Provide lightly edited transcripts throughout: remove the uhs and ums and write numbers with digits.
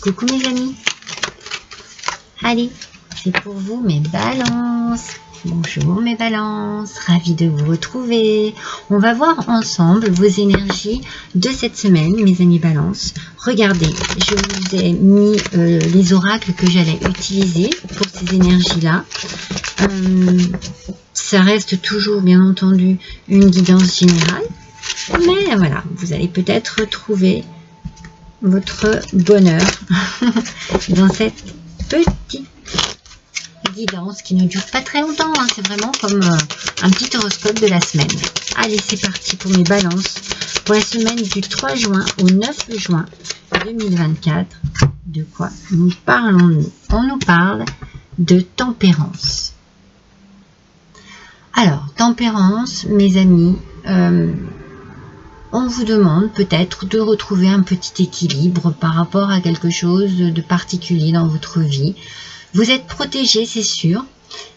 Coucou mes amis. Allez, c'est pour vous mes balances. Bonjour mes balances, ravie de vous retrouver. On va voir ensemble vos énergies de cette semaine, mes amis balances. Regardez, je vous ai mis les oracles que j'allais utiliser pour ces énergies-là. Ça reste toujours, bien entendu, une guidance générale. Mais voilà, vous allez peut-être trouver votre bonheur dans cette petite guidance qui ne dure pas très longtemps, hein. C'est vraiment comme un petit horoscope de la semaine. Allez, c'est parti pour mes balances pour la semaine du 3 juin au 9 juin 2024. De quoi nous parlons-nous? On nous parle de tempérance. Alors, tempérance, mes amis, on vous demande peut-être de retrouver un petit équilibre par rapport à quelque chose de particulier dans votre vie. Vous êtes protégé, c'est sûr.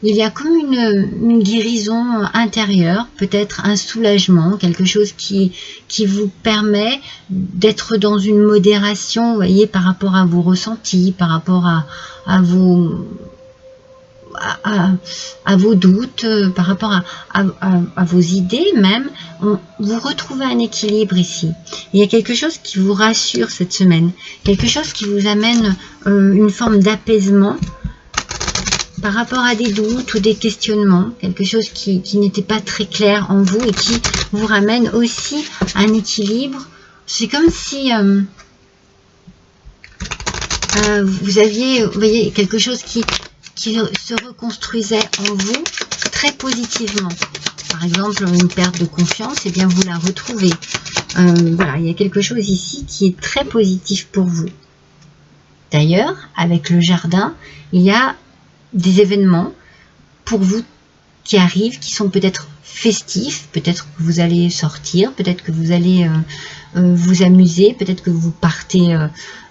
Il y a comme une guérison intérieure, peut-être un soulagement, quelque chose qui vous permet d'être dans une modération, vous voyez, par rapport à vos ressentis, par rapport à vos doutes, par rapport à vos idées même. Vous retrouvez un équilibre ici. Il y a quelque chose qui vous rassure cette semaine, quelque chose qui vous amène une forme d'apaisement par rapport à des doutes ou des questionnements, quelque chose qui n'était pas très clair en vous et qui vous ramène aussi un équilibre. C'est comme si vous aviez, vous voyez, quelque chose qui se reconstruisait en vous très positivement. Par exemple, une perte de confiance, et bien vous la retrouvez. Voilà, il y a quelque chose ici qui est très positif pour vous. D'ailleurs, avec le jardin, il y a des événements pour vous qui arrivent, qui sont peut-être festifs, peut-être que vous allez sortir, peut-être que vous allez vous amuser, peut-être que vous partez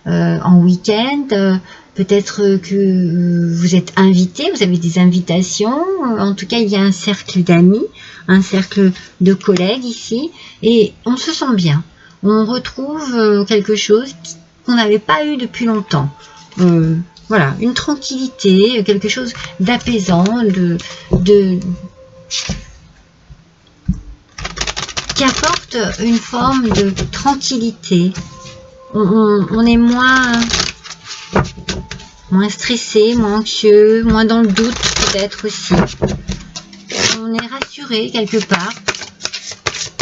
en week-end, peut-être que vous êtes invité, vous avez des invitations. En tout cas, il y a un cercle d'amis, un cercle de collègues ici, et on se sent bien. On retrouve quelque chose qu'on n'avait pas eu depuis longtemps. Voilà, une tranquillité, quelque chose d'apaisant, qui apporte une forme de tranquillité. On est moins stressé, moins anxieux, moins dans le doute peut-être aussi. On est rassuré quelque part.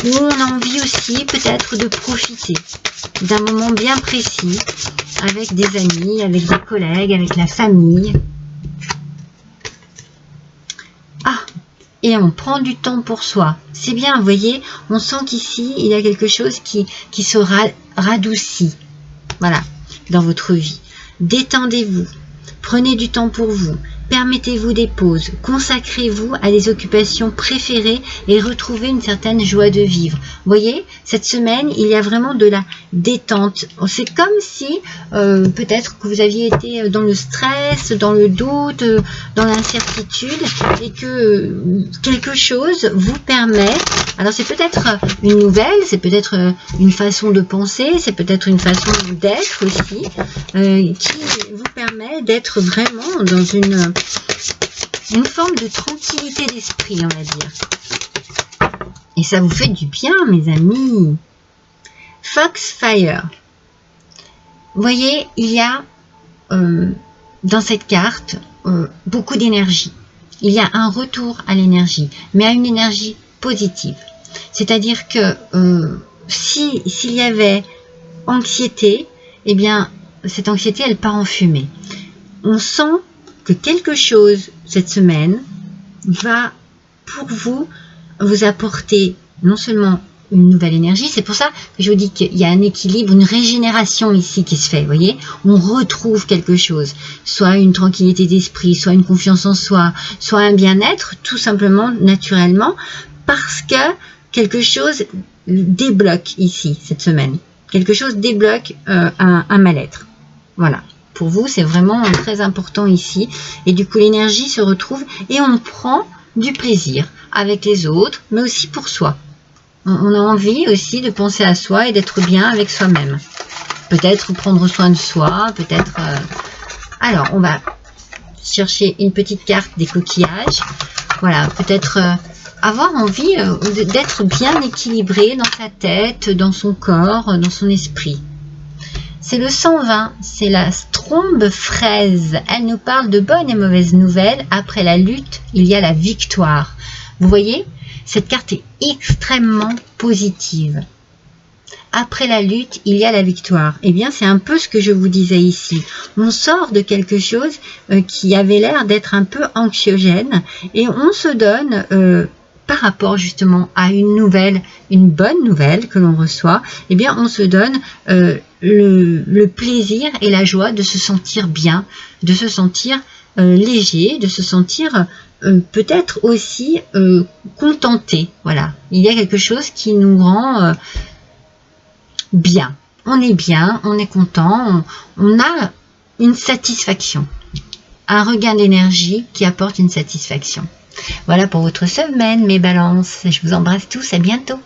Ou on a envie aussi peut-être de profiter d'un moment bien précis avec des amis, avec des collègues, avec la famille. Ah, et on prend du temps pour soi. C'est bien, vous voyez, on sent qu'ici, il y a quelque chose qui se radoucit. Voilà, dans votre vie. Détendez-vous, prenez du temps pour vous, permettez-vous des pauses, consacrez-vous à des occupations préférées et retrouvez une certaine joie de vivre. Vous voyez, cette semaine, il y a vraiment de la détente. C'est comme si peut-être que vous aviez été dans le stress, dans le doute, dans l'incertitude et que quelque chose vous permet, alors c'est peut-être une nouvelle, c'est peut-être une façon de penser, c'est peut-être une façon d'être aussi, qui vous permet d'être vraiment dans une forme de tranquillité d'esprit, on va dire. Et ça vous fait du bien, mes amis. Foxfire. Vous voyez, il y a dans cette carte beaucoup d'énergie. Il y a un retour à l'énergie, mais à une énergie positive. C'est-à-dire que s'il y avait anxiété, eh bien, cette anxiété, elle part en fumée. On sent que quelque chose, cette semaine, va, pour vous apporter non seulement une nouvelle énergie, c'est pour ça que je vous dis qu'il y a un équilibre, une régénération ici qui se fait, vous voyez, on retrouve quelque chose, soit une tranquillité d'esprit, soit une confiance en soi, soit un bien-être, tout simplement, naturellement, parce que quelque chose débloque ici, cette semaine. Quelque chose débloque un mal-être. Voilà. Pour vous, c'est vraiment très important ici. Et du coup, l'énergie se retrouve et on prend du plaisir avec les autres, mais aussi pour soi. On a envie aussi de penser à soi et d'être bien avec soi-même. peut-être prendre soin de soi, peut-être... Alors, on va chercher une petite carte des coquillages. Voilà, peut-être avoir envie d'être bien équilibré dans sa tête, dans son corps, dans son esprit. C'est le 120, c'est la trombe fraise. Elle nous parle de bonnes et mauvaises nouvelles. Après la lutte, il y a la victoire. Vous voyez, cette carte est extrêmement positive. Après la lutte, il y a la victoire. Eh bien, c'est un peu ce que je vous disais ici. On sort de quelque chose qui avait l'air d'être un peu anxiogène et on se donne, par rapport justement à une nouvelle, une bonne nouvelle que l'on reçoit, eh bien, on se donne le plaisir et la joie de se sentir bien, de se sentir léger, de se sentir peut-être aussi contenté. Voilà, il y a quelque chose qui nous rend bien. On est bien, on est content, on a une satisfaction, un regain d'énergie qui apporte une satisfaction. Voilà pour votre semaine, mes balances. Je vous embrasse tous, à bientôt.